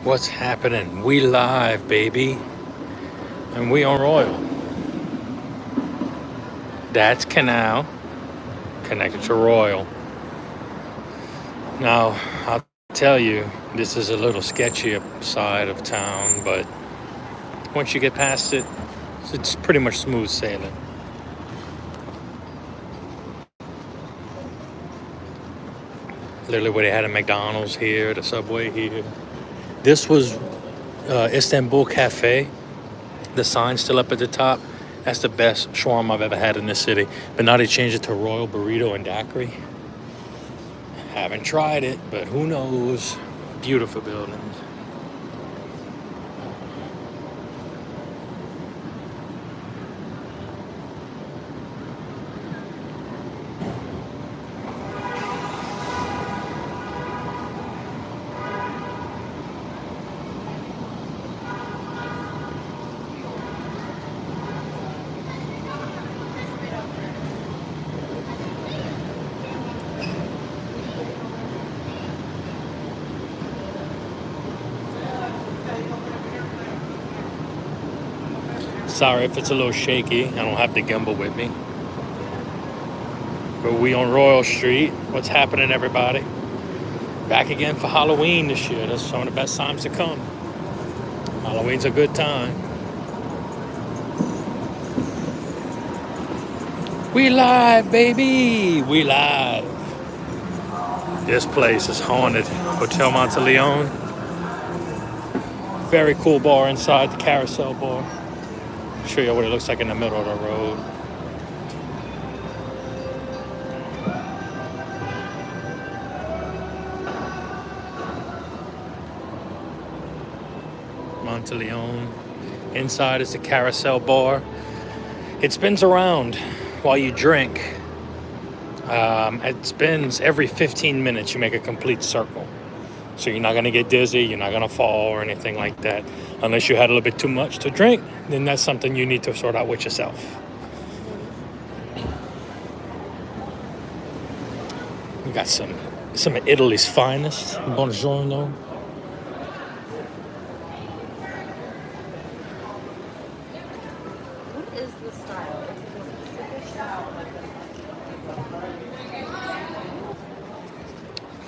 What's happening? We live, baby. And we on Royal. That's Canal connected to Royal. Now, I'll tell you, this is a little sketchy side of town, but once you get past it, it's pretty much smooth sailing. Literally where they had a McDonald's here, the Subway here. This was Istanbul Cafe. The sign's still up at the top. That's the best shawarma I've ever had in this city. But now they changed it to Royal Burrito and Daiquiri. Haven't tried it, but who knows? Beautiful buildings. Sorry if it's a little shaky. I don't have the gimbal with me. But we on Royal Street. What's happening, everybody? Back again for Halloween this year. That's some of the best times to come. Halloween's a good time. We live, baby. We live. This place is haunted. Hotel Monteleone. Very cool bar inside, the Carousel bar. Show you what it looks like in the middle of the road. Monteleone. Inside is the Carousel bar. It spins around while you drink. It spins every 15 minutes. You make a complete circle. So you're not going to get dizzy. You're not going to fall or anything like that. Unless you had a little bit too much to drink, then that's something you need to sort out with yourself. We got some of Italy's finest. Buongiorno. What is the style? Is it a specific style?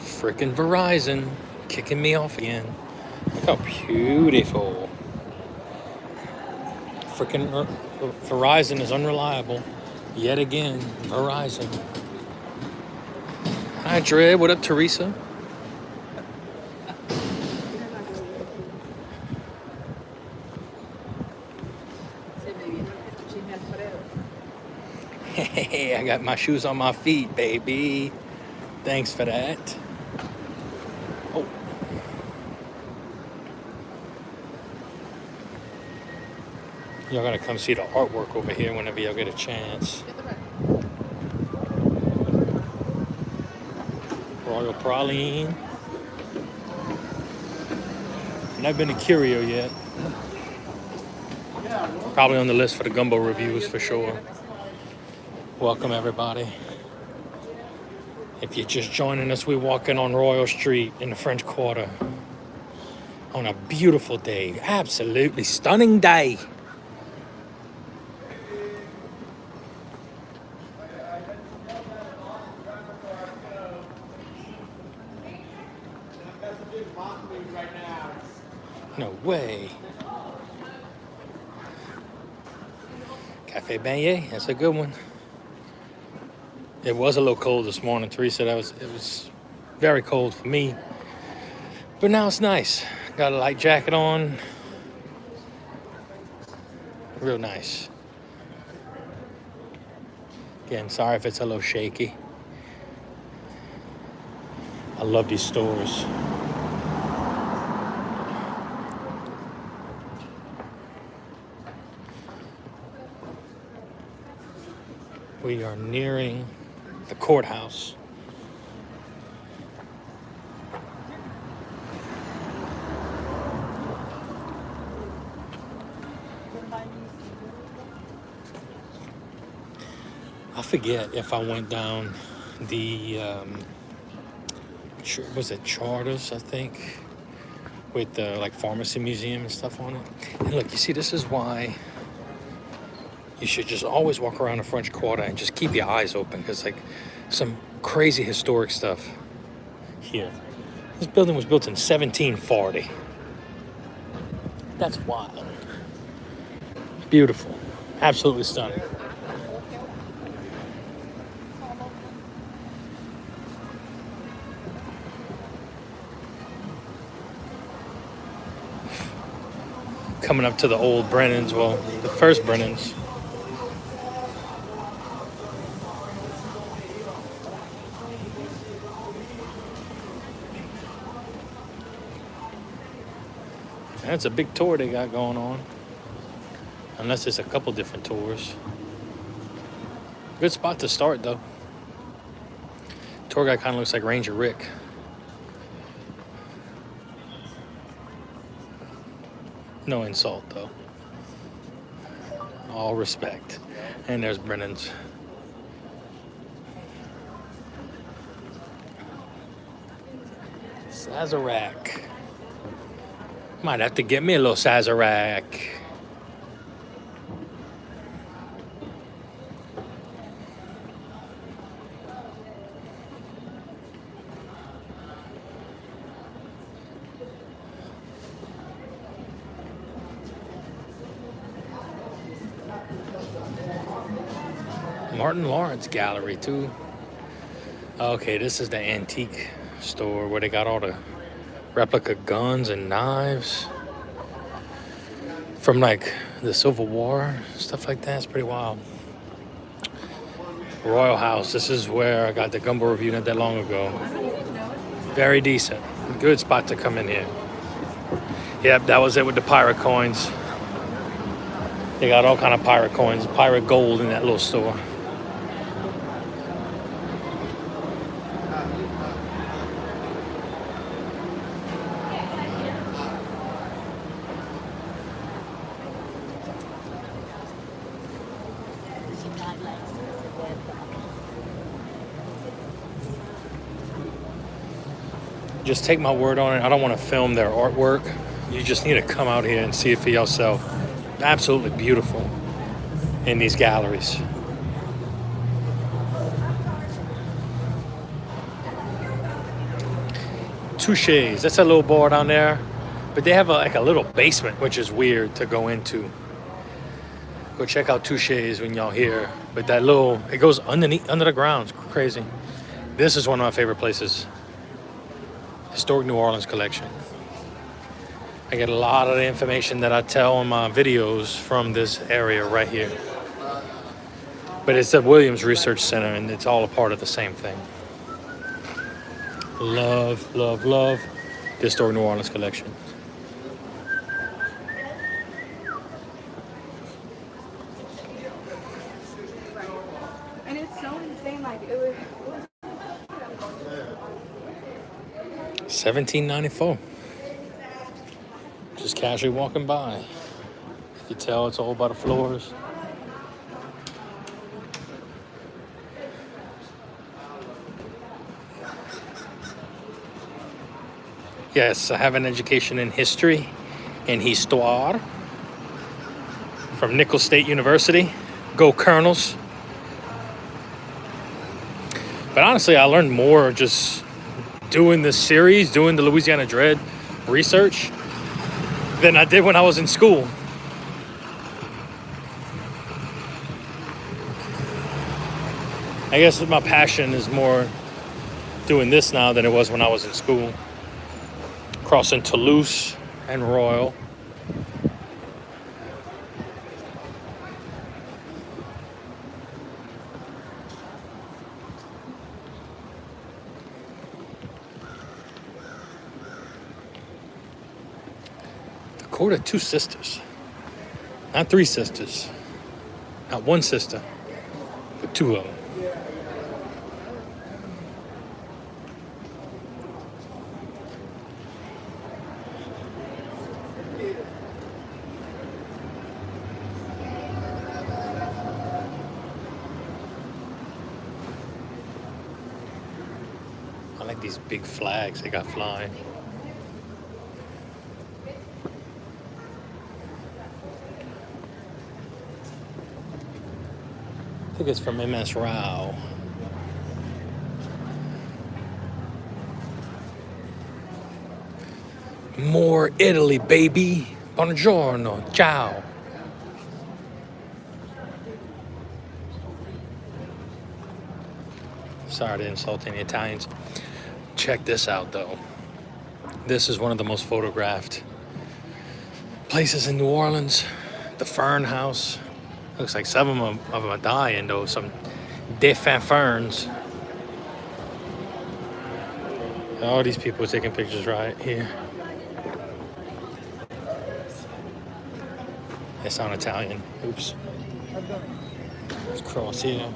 Frickin' Verizon kicking me off again. Look how beautiful. Frickin' Verizon is unreliable. Yet again, Verizon. Hi, Dre. What up, Teresa? Hey, I got my shoes on my feet, baby. Thanks for that. Oh. Y'all gotta come see the artwork over here whenever y'all get a chance. Royal Praline. Never been to Curio yet. Probably on the list for the gumbo reviews for sure. Welcome, everybody. If you're just joining us, we're walking on Royal Street in the French Quarter on a beautiful day. Absolutely stunning day. No way. Cafe Beignet, that's a good one. It was a little cold this morning, Teresa. It was very cold for me. But now it's nice. Got a light jacket on. Real nice. Again, sorry if it's a little shaky. I love these stores. We are nearing the courthouse. I forget if I went down the, was it Charters, I think? with the like pharmacy museum and stuff on it. And look, you see, this is why you should just always walk around the French Quarter and just keep your eyes open, because like some crazy historic stuff here. This building was built in 1740. That's wild. Beautiful. Absolutely stunning. Coming up to the old Brennans, well, the first Brennans. That's a big tour they got going on. Unless it's a couple different tours. Good spot to start, though. Tour guide kind of looks like Ranger Rick. No insult, though. All respect. And there's Brennan's. Sazerac. Might have to get me a little Sazerac. Martin Lawrence Gallery, too. Okay, this is the antique store where they got all the replica guns and knives from like the Civil War, stuff like that. It's pretty wild. Royal House. This is where I got the gumbo review not that long ago. Very decent. Good spot to come in here. Yep, that was it with the pirate coins. They got all kind of pirate coins, pirate gold in that little store. Just take my word on it. I don't want to film their artwork. You just need to come out here and see it for yourself. Absolutely beautiful in these galleries. Touche's. That's a little bar down there. But they have like a little basement, which is weird to go into. Go check out Touche's when y'all here. But that little, it goes underneath, under the ground. It's crazy. This is one of my favorite places. Historic New Orleans collection. I get a lot of the information that I tell in my videos from this area right here. But it's at Williams Research Center, and it's all a part of the same thing. Love, love, love the Historic New Orleans collection. And it's so insane, like it was 1794. Just casually walking by. You can tell it's all by the floors. Yes, I have an education in history and histoire from Nicholls State University. Go Colonels. But honestly, I learned more just doing this series, doing the Louisiana Dread research, than I did when I was in school. I guess my passion is more doing this now than it was when I was in school. Crossing Toulouse and Royal. Court of two sisters. Not three sisters. Not one sister, but two of them. I like these big flags they got flying. think it's from MS Rao. More Italy, baby. Buongiorno. Ciao. Sorry to insult any Italians. Check this out, though. This is one of the most photographed places in New Orleans. The Fern House. Looks like some of them are dying, though. Some dead ferns. All these people taking pictures right here. It's on Italian. Oops. Let's cross here.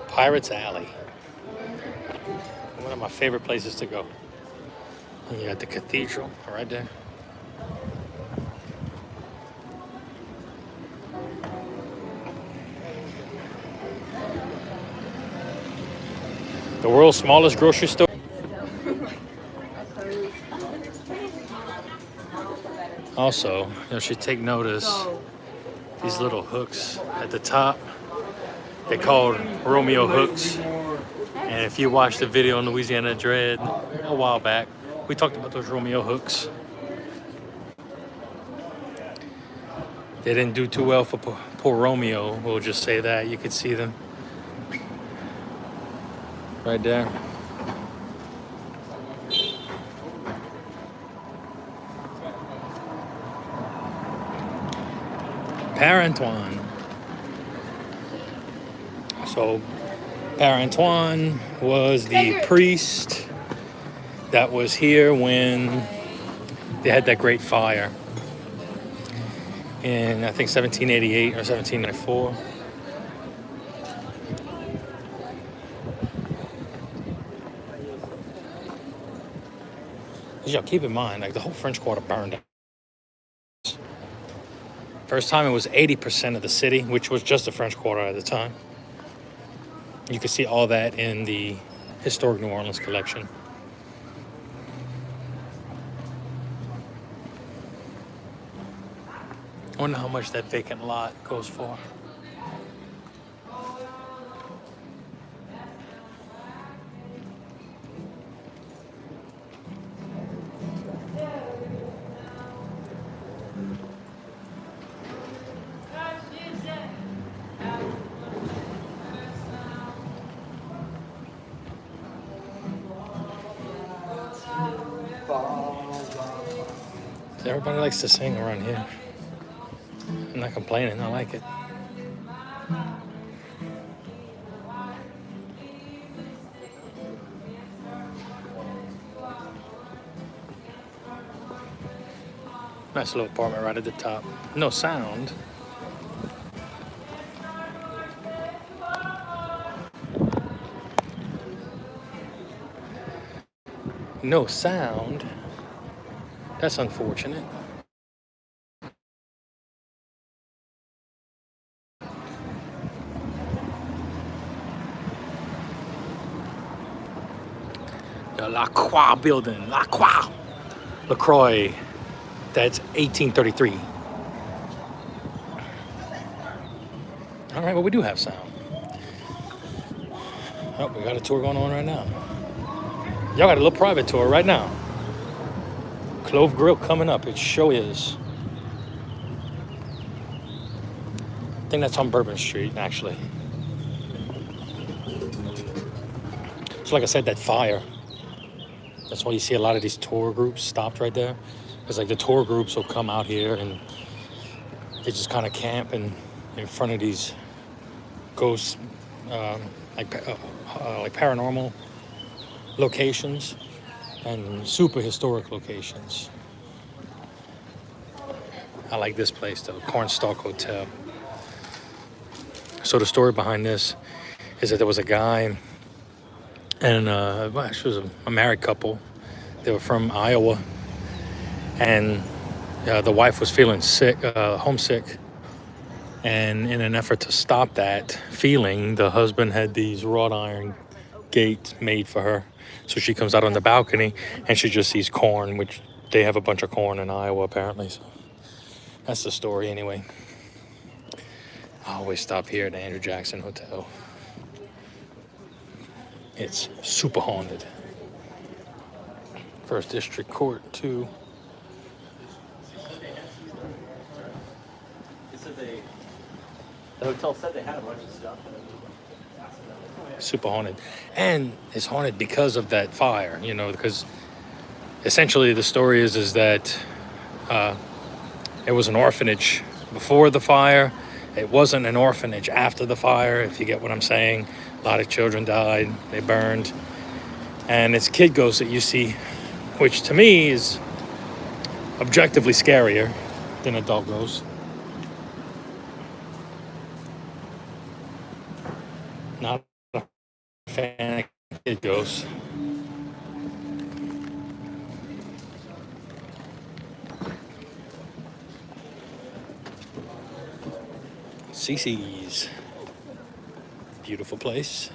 Pirates Alley. One of my favorite places to go. And you got the cathedral right there. The world's smallest grocery store. Also, you should take notice these little hooks at the top. They're called Romeo hooks. And if you watched the video on Louisiana Dread a while back, we talked about those Romeo hooks. They didn't do too well for poor Romeo. We'll just say that. You could see them right there. Père Antoine. So Père Antoine was the priest that was here when they had that great fire in, I think, 1788 or 1794. Y'all keep in mind, like, the whole French Quarter burned down. First time it was 80% of the city, which was just the French Quarter at the time. You can see all that in the Historic New Orleans collection. I wonder how much that vacant lot goes for. Everybody likes to sing around here. I'm not complaining, I like it. Nice little apartment right at the top. No sound. No sound. That's unfortunate. The La Croix building, La Croix. LaCroix, that's 1833. All right, well, we do have sound. Oh, we got a tour going on right now. Y'all got a little private tour right now. Clove Grill coming up, it sure is. I think that's on Bourbon Street, actually. So like I said, that fire. That's why you see a lot of these tour groups stopped right there. Because like the tour groups will come out here and they just kind of camp in front of these ghost, like paranormal locations. and super historic locations. I like this place though, Cornstalk Hotel. So the story behind this is that there was a guy and well, actually it was a married couple. They were from Iowa, and the wife was feeling sick, homesick. And in an effort to stop that feeling, the husband had these wrought iron gates made for her. So she comes out on the balcony and she just sees corn, which they have a bunch of corn in Iowa apparently. So that's the story anyway. I always stop here at the Andrew Jackson Hotel. It's super haunted. First District Court too. The hotel said they had a bunch of stuff. Super haunted. And it's haunted because of that fire, you know, because essentially the story is that it was an orphanage before the fire. It wasn't an orphanage after the fire, if you get what I'm saying. A lot of children died, they burned. And it's kid ghosts that you see, which to me is objectively scarier than adult ghosts. Not a fan of kid ghosts. Cece's. Beautiful place.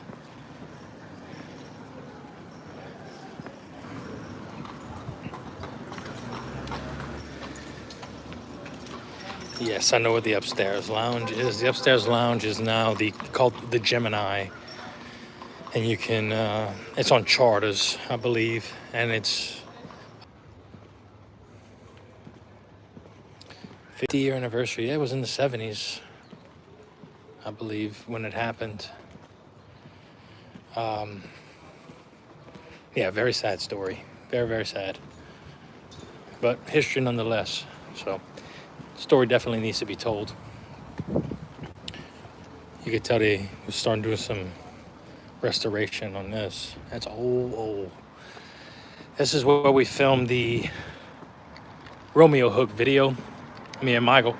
Yes, I know where the upstairs lounge is. The upstairs lounge is now called the Gemini, and you can. It's on charters, I believe, and it's 50-year anniversary. Yeah, it was in the 70s, I believe, when it happened. Yeah, very sad story. Very, very sad. But history nonetheless. So, story definitely needs to be told. You could tell they were starting doing some restoration on this. That's old. This is where we filmed the Romeo Hook video, me and Michael.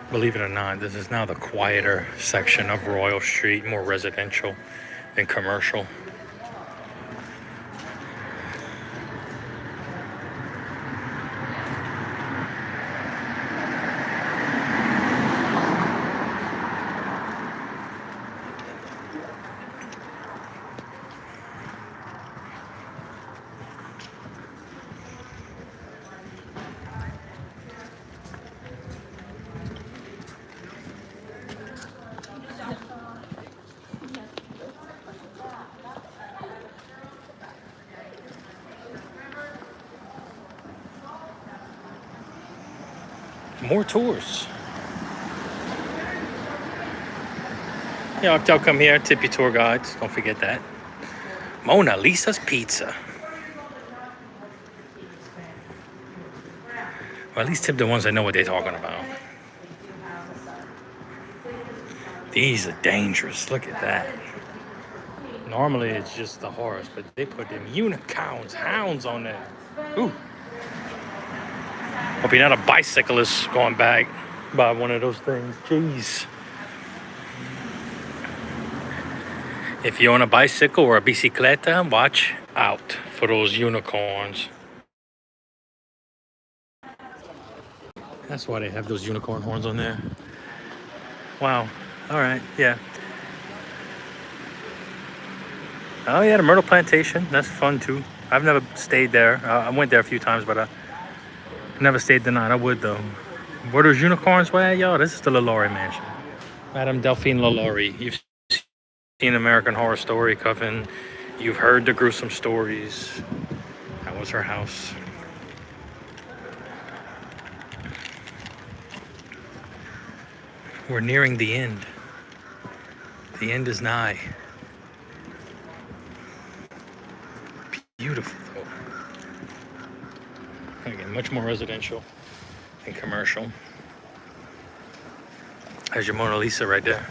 Believe it or not, this is now the quieter section of Royal Street, more residential than commercial. More tours. You know, if y'all come here, tip your tour guides. Don't forget that. Mona Lisa's Pizza. Or at least tip the ones that know what they're talking about. These are dangerous. Look at that. Normally it's just the horse, but they put them unicorns, hounds on there. Ooh. Hope you're not a bicyclist going back by one of those things. Jeez. If you're on a bicycle or a bicicleta, watch out for those unicorns. That's why they have those unicorn horns on there. Wow. All right. Yeah. Oh yeah, the Myrtle Plantation. That's fun too. I've never stayed there. I went there a few times, but I never stayed the night. I would though. Where those unicorns were at, y'all? This is the LaLaurie Mansion. Madame Delphine LaLaurie. You've seen American Horror Story, Coven. You've heard the gruesome stories. That was her house. We're nearing the end. The end is nigh. Beautiful though. Again, much more residential and commercial. There's your Mona Lisa right there.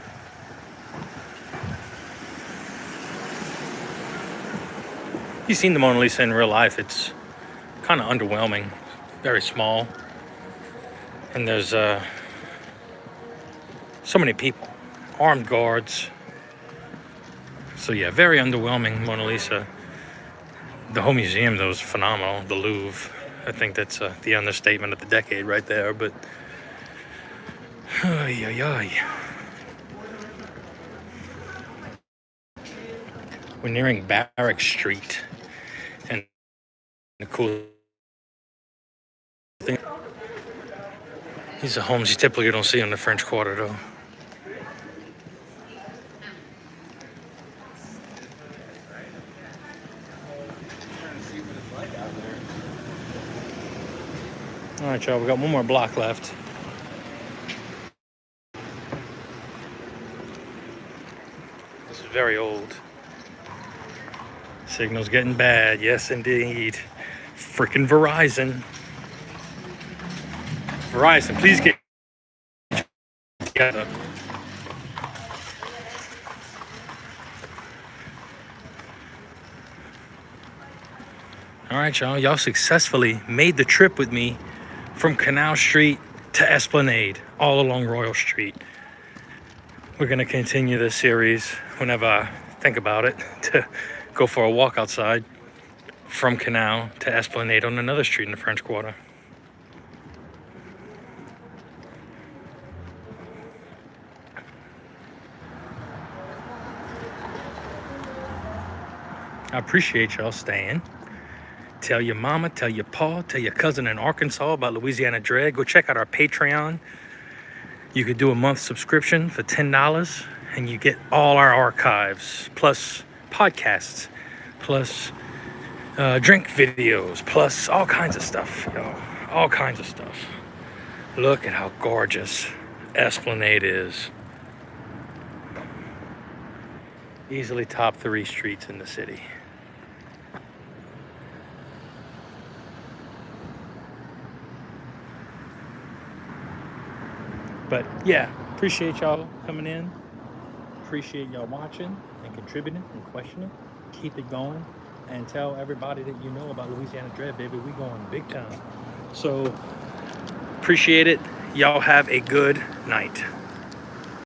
You've seen the Mona Lisa in real life. It's kind of underwhelming, very small. And there's so many people, armed guards. So yeah, very underwhelming Mona Lisa. The whole museum though is phenomenal, the Louvre. I think that's the understatement of the decade right there, but ay, ay, ay. We're nearing Barrack Street, and the cool thing, these are homes you typically don't see on the French Quarter though. All right, y'all, we got one more block left. This is very old. Signal's getting bad, yes indeed. Freaking Verizon. Verizon, please get together. All right, y'all, y'all successfully made the trip with me from Canal Street to Esplanade, all along Royal Street. We're gonna continue this series whenever I think about it, to go for a walk outside from Canal to Esplanade on another street in the French Quarter. I appreciate y'all staying. Tell your mama, tell your pa, tell your cousin in Arkansas about Louisiana Dread. Go check out our Patreon. You could do a month subscription for $10 and you get all our archives, plus podcasts, plus drink videos, plus all kinds of stuff, y'all. All kinds of stuff. Look at how gorgeous Esplanade is. Easily top 3 streets in the city. But yeah, appreciate y'all coming in. Appreciate y'all watching and contributing and questioning. Keep it going and tell everybody that you know about Louisiana Dread, baby. We going big time. So appreciate it. Y'all have a good night.